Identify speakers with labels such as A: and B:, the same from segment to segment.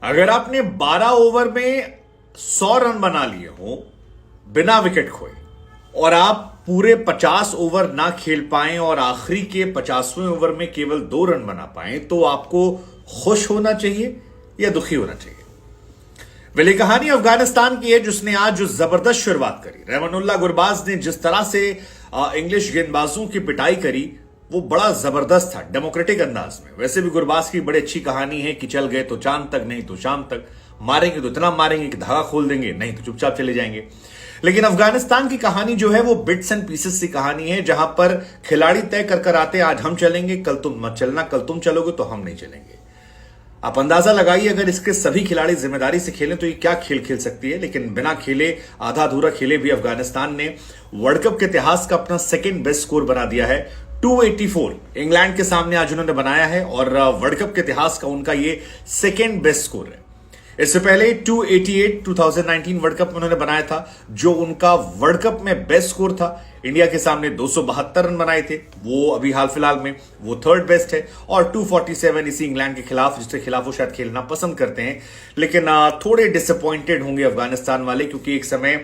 A: अगर आपने 12 ओवर में 100 रन बना लिए हो बिना विकेट खोए और आप पूरे 50 ओवर ना खेल पाए और आखिरी के 50वें ओवर में केवल 2 रन बना पाए तो आपको खुश होना चाहिए या दुखी होना चाहिए। ये कहानी अफगानिस्तान की है जिसने आज जो जबरदस्त शुरुआत करी। रहमानुल्लाह गुरबाज ने जिस तरह से इंग्लिश गेंदबाजों की पिटाई करी वो बड़ा जबरदस्त था, डेमोक्रेटिक अंदाज में। वैसे भी गुरबाज की बड़ी अच्छी कहानी है कि चल गए तो चांद तक, नहीं तो शाम तक, मारेंगे तो इतना मारेंगे कि धागा खोल देंगे, नहीं तो चुपचाप चले जाएंगे। लेकिन अफगानिस्तान की कहानी जो है वो बिट्स एंड पीसेस की कहानी है, जहां पर खिलाड़ी तय कर आते हैं आज हम चलेंगे, कल तुम मत चलना, कल तुम चलोगे तो हम नहीं चलेंगे। आप अंदाजा लगाइए अगर इसके सभी खिलाड़ी जिम्मेदारी से खेलें तो ये क्या खेल खेल सकती है। लेकिन बिना खेले, आधा अधूरा खेले भी अफगानिस्तान ने वर्ल्ड कप के इतिहास का अपना सेकंड बेस्ट स्कोर बना दिया है। 284 इंग्लैंड के सामने आज उन्होंने बनाया है और वर्ल्ड कप के इतिहास का उनका ये सेकंड बेस्ट स्कोर है। इससे पहले 288 2019 वर्ल्ड कप में उन्होंने बनाया था, जो उनका वर्ल्ड कप में बेस्ट स्कोर था। इंडिया के सामने 272 रन बनाए थे, वो अभी हाल फिलहाल में वो थर्ड बेस्ट है। और 247 इसी इंग्लैंड के खिलाफ, जिसके खिलाफ वो शायद खेलना पसंद करते हैं। लेकिन थोड़े डिसअपॉइंटेड होंगे अफगानिस्तान वाले, क्योंकि एक समय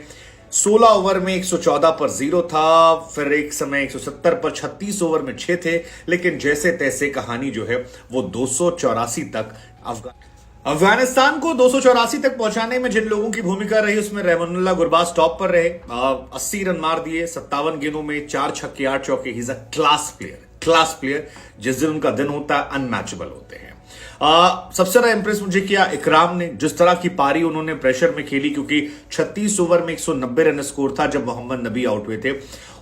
A: 16 ओवर में 114 पर 0 था, फिर एक समय 170 पर 36 ओवर में 6 थे। लेकिन जैसे तैसे कहानी जो है वो 284 तक अफगानिस्तान को 284 तक पहुंचाने में जिन लोगों की भूमिका रही उसमें रहमानुल्लाह गुरबाज टॉप पर रहे। 80 रन मार दिए 57 गेंदों में, 4 छक्के 8 चौके। He is a class player. जिस दिन उनका दिन होता है अनमैचेबल होते हैं। सबसे ज्यादा इंप्रेस मुझे किया इकराम ने, जिस तरह की पारी उन्होंने प्रेशर में खेली, क्योंकि 36 ओवर में 190 रन स्कोर था जब मोहम्मद नबी आउट हुए थे।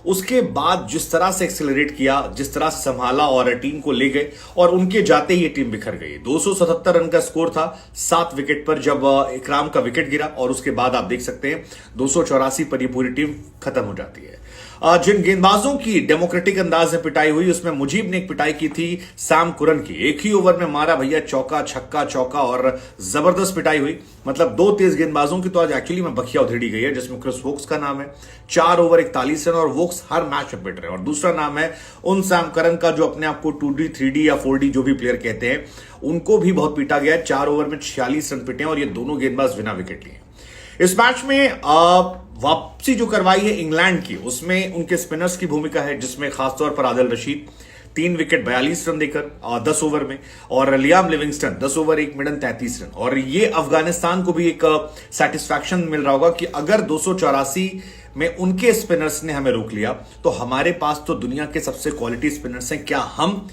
A: उसके बाद जिस तरह से एक्सेलरेट किया, जिस तरह से संभाला और टीम को ले गए, और उनके जाते ही ये टीम बिखर गई। 277 रन का स्कोर था 7 विकेट पर जब इकराम का विकेट गिरा, और उसके बाद आप देख सकते हैं 284 पर ये पूरी टीम खत्म हो जाती है। जिन गेंदबाजों की डेमोक्रेटिक अंदाज में पिटाई हुई उसमें मुजीब ने एक पिटाई की थी सैम कुरन की। एक ही ओवर में मारा भैया चौका, छक्का, चौका, और जबरदस्त पिटाई हुई। मतलब 2 तेज गेंदबाजों की तो आज एक्चुअली में बखिया उधेड़ी गई है, जिसमें क्रिस वोक्स का नाम है। 4 ओवर 41 रन, और वोक्स हर मैच में पिट रहे हैं। और दूसरा नाम है उन सैम करन का, जो अपने आप को 2D 3D या 4D जो भी प्लेयर कहते हैं, उनको भी बहुत पीटा गया। 4 ओवर में 46 रन पिटे, और ये दोनों गेंदबाज बिना विकेट लिए। इस मैच में वापसी जो करवाई है इंग्लैंड की, उसमें उनके स्पिनर्स की भूमिका है, जिसमें खासतौर पर आदिल रशीद 3 विकेट 42 रन देकर 10 ओवर में, और Liam Livingstone 10 over 1 minute 33 run. और ये अफगानिस्तान को भी एक सेटिस्फैक्शन मिल रहा होगा कि अगर 284 में उनके स्पिनर्स ने हमें रोक लिया तो हमारे पास तो दुनिया के सबसे क्वालिटी स्पिनर्स हैं, क्या हम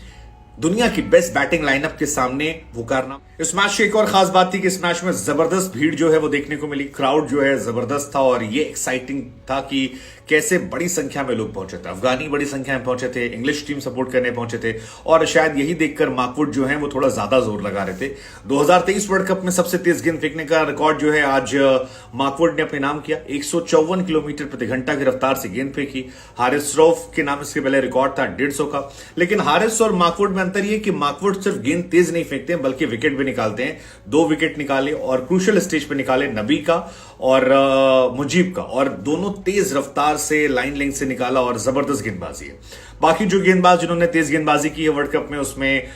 A: दुनिया की बेस्ट बैटिंग लाइनअप के सामने वो करना। इस मैच की एक और खास बात थी कि इस मैच में जबरदस्त भीड़ जो है वो देखने को मिली। क्राउड जो है जबरदस्त था, और ये एक्साइटिंग था कि कैसे बड़ी संख्या में लोग पहुंचे थे। अफगानी बड़ी संख्या में पहुंचे थे, इंग्लिश टीम सपोर्ट करने पहुंचे थे, और शायद यही देखकर मार्कवुड जो है वो थोड़ा ज्यादा जोर लगा रहे थे। 2023 वर्ल्ड कप में सबसे तेज गेंद फेंकने का रिकॉर्ड जो है आज मार्कवुड ने अपने नाम किया। 154 किलोमीटर प्रति घंटा की रफ्तार से गेंद फेंकी। हारिस रऊफ के नाम इसके पहले रिकॉर्ड था 150 का। लेकिन हारिस और मार्कवुड में अंतर यह कि मार्कवुड सिर्फ गेंद तेज नहीं फेंकते बल्कि विकेट भी निकालते हैं। 2 विकेट निकाले, और क्रूशियल स्टेज पे निकाले नबी का और मुजीब का, और दोनों तेज रफ्तार से लाइन लेंथ से निकाला, और जबरदस्त गेंदबाजी है। बाकी जो गेंदबाज जिन्होंने तेज गेंदबाजी की है वर्ल्ड कप में, उसमें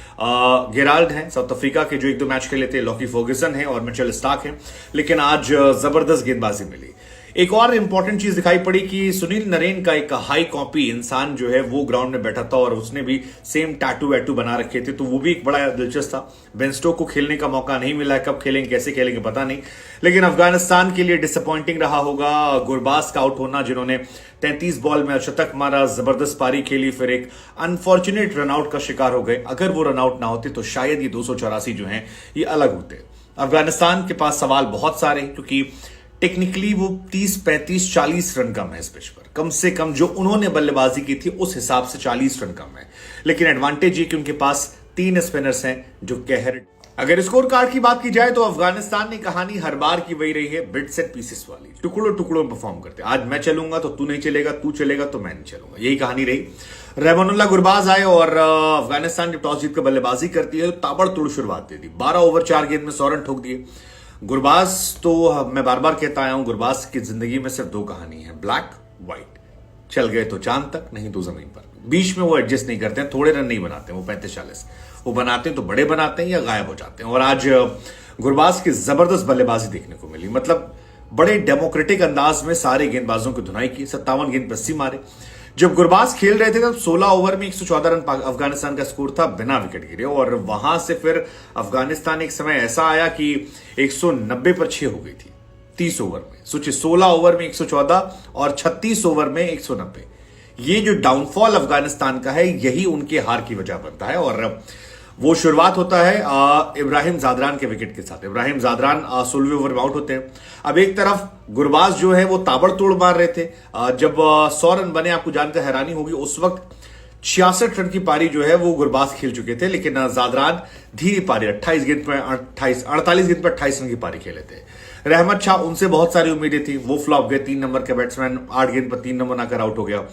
A: गेराल्ड हैं साउथ अफ्रीका के, जो 1-2 मैच खेले थे, लॉकी फर्ग्यूसन है, और मिचेल स्टार्क है। लेकिन आज जबरदस्त गेंदबाजी मिली। एक और इंपॉर्टेंट चीज दिखाई पड़ी कि सुनील नरेन का एक हाई कॉपी इंसान जो है वो ग्राउंड में बैठा था, और उसने भी सेम टैटू वैटू बना रखे थे, तो वो भी एक बड़ा दिलचस्प था। बेन स्टोक को खेलने का मौका नहीं मिला है, कब खेलेंगे कैसे खेलेंगे पता नहीं। लेकिन अफगानिस्तान के लिए डिसअपॉइंटिंग रहा होगा गुरबाज का आउट होना, जिन्होंने 33 बॉल में शतक मारा, जबरदस्त पारी खेली, फिर एक अनफॉर्चुनेट रनआउट का शिकार हो गए। अगर वो रनआउट ना होते तो शायद ये 284 जो है ये अलग होते। अफगानिस्तान के पास सवाल बहुत सारे हैं, क्योंकि टेक्निकली वो 30, 35, 40 रन कम है इस पिच पर। कम से कम जो उन्होंने बल्लेबाजी की थी उस हिसाब से 40 रन कम है। लेकिन एडवांटेज ये कि उनके पास 3 स्पिनर्स हैं जो कहर। अगर स्कोर कार्ड की बात की जाए तो अफगानिस्तान ने कहानी हर बार की वही रही है, बिट्स एंड पीसेस वाली, टुकड़ों टुकड़ों में परफॉर्म करते। आज मैं चलूंगा तो तू नहीं चलेगा, तू चलेगा तो मैं नहीं चलूंगा, यही कहानी रही। रहमानुल्लाह गुरबाज आए, और अफगानिस्तान जब टॉस जीतकर बल्लेबाजी करती है तो ताबड़तोड़ शुरुआत दे दी। 12 ओवर 4 गेंद में 100 रन ठोक दिए। गुरबाज तो मैं बार बार कहता आया हूं, गुरबाज की जिंदगी में सिर्फ 2 कहानी है, ब्लैक व्हाइट। चल गए तो चांद तक, नहीं तो जमीन पर। बीच में वो एडजस्ट नहीं करते हैं, थोड़े रन नहीं बनाते वो 35-40, वो बनाते हैं तो बड़े बनाते हैं या गायब हो जाते हैं। और आज गुरबाज की जबरदस्त बल्लेबाजी देखने को मिली। मतलब बड़े डेमोक्रेटिक अंदाज में सारे गेंदबाजों की धुनाई की, 57 गेंद पर 80 मारे। जब गुरबाज खेल रहे थे तब 16 ओवर में 114 रन अफगानिस्तान का स्कोर था बिना विकेट गिरे, और वहां से फिर अफगानिस्तान एक समय ऐसा आया कि 190 पर 6 हो गई थी 30 ओवर में। सोचिए, 16 ओवर में 114 और 36 ओवर में 190। ये जो डाउनफॉल अफगानिस्तान का है, यही उनके हार की वजह बनता है। और वो शुरुआत होता है इब्राहिम जादरान के विकेट के साथ। इब्राहिम जादरान 16वें ओवर में आउट होते हैं। अब एक तरफ गुरबाज जो है वो ताबड़तोड़ मार रहे थे। जब 100 रन बने, आपको जानकर हैरानी होगी, उस वक्त 66 रन की पारी जो है वो गुरबाज खेल चुके थे, लेकिन जादरान धीरे पारी 48 गेंद पर 48 गेंद पर 28 रन की पारी खेले थे। रहमत शाह, उनसे बहुत सारी उम्मीदें थी, वो फ्लॉप गए। 3 नंबर के बैट्समैन 8 गेंद पर 3 नंबर बनाकर आउट हो गया।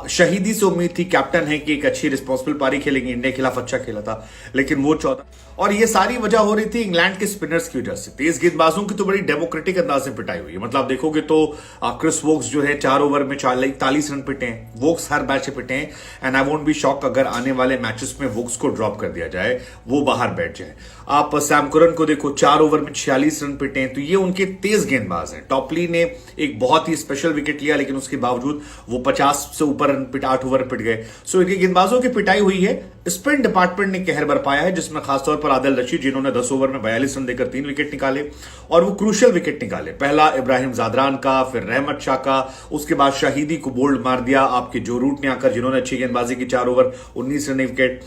A: शहीदी से उम्मीद थी, कैप्टन है कि एक अच्छी रिस्पॉन्सिबल पारी खेलेंगे, इंडिया के खिलाफ अच्छा खेला था, लेकिन वो 14। और ये सारी वजह हो रही थी इंग्लैंड के स्पिनर्स की वजह से। तेज गेंदबाजों की तो बड़ी डेमोक्रेटिक अंदाज से पिटाई हुई है। मतलब आप देखोगे तो क्रिस वोक्स जो है 4 ओवर में 41 रन पिटे हैं। वोक्स हर मैच से पिटे हैं, and I won't be shock अगर आने वाले मैचेस में वोक्स को ड्रॉप कर दिया जाए, वो बाहर बैठ जाए। आप सैम करन को देखो, 4 ओवर में 46 रन पिटे हैं, तो ये उनके तेज गेंदबाज हैं। टॉपली ने एक बहुत ही स्पेशल विकेट लिया, लेकिन उसके बावजूद वो 50 से ऊपर रन 8 ओवर पिट गए। सो इनके गेंदबाजों की पिटाई हुई है। स्पिन डिपार्टमेंट ने कहर बरपाया है, जिसमें खासतौर पर आदिल रशीद, जिन्होंने 10 ओवर में 42 रन देकर 3 विकेट निकाले, और वो क्रूशियल विकेट निकाले। पहला इब्राहिम जादरान का, फिर रहमत शाह का, उसके बाद शाहिदी को बोल्ड मार दिया आपके जो रूट ने आकर, जिन्होंने अच्छी गेंदबाजी की, 4 ओवर 19 रन विकेट।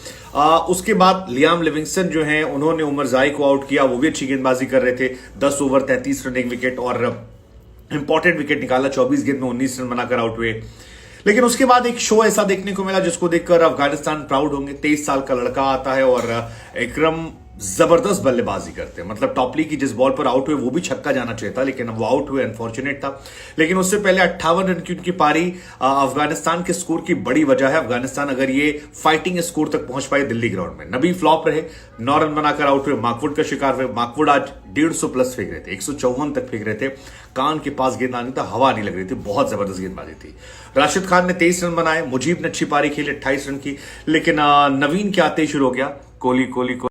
A: उसके बाद लियाम लिविंगस्टन जो है, उन्होंने उमर जाई को आउट किया, वो भी अच्छी गेंदबाजी कर रहे थे, 10 ओवर 33 रन विकेट, और इंपॉर्टेंट विकेट निकाला, 24 गेंद में 19 रन बनाकर आउट हुए। लेकिन उसके बाद एक शो ऐसा देखने को मिला जिसको देखकर अफगानिस्तान प्राउड होंगे। 23 साल का लड़का आता है और इकरम जबरदस्त बल्लेबाजी करते हैं। मतलब टॉपली की जिस बॉल पर आउट हुए वो भी छक्का जाना चाहिए था, लेकिन वो आउट हुए, अनफॉर्चुनेट था। लेकिन उससे पहले 58 रन की उनकी पारी अफगानिस्तान के स्कोर की बड़ी वजह है। अफगानिस्तान अगर ये फाइटिंग स्कोर तक पहुंच पाए दिल्ली ग्राउंड में, नबी फ्लॉप रहे, 9 रन बनाकर आउट हुए, मार्कवुड का शिकार हुए। मार्कवुड आज 150 प्लस फेंक रहे थे, 154 तक फेंक रहे थे, कान के पास गेंद आनी था, हवा नहीं लग रही थी, बहुत जबरदस्त गेंदबाजी थी। राशिद खान ने 23 रन बनाए, मुजीब ने अच्छी पारी खेली 28 रन की, लेकिन नवीन के आते ही शुरू हो गया कोहली कोहली कोहली।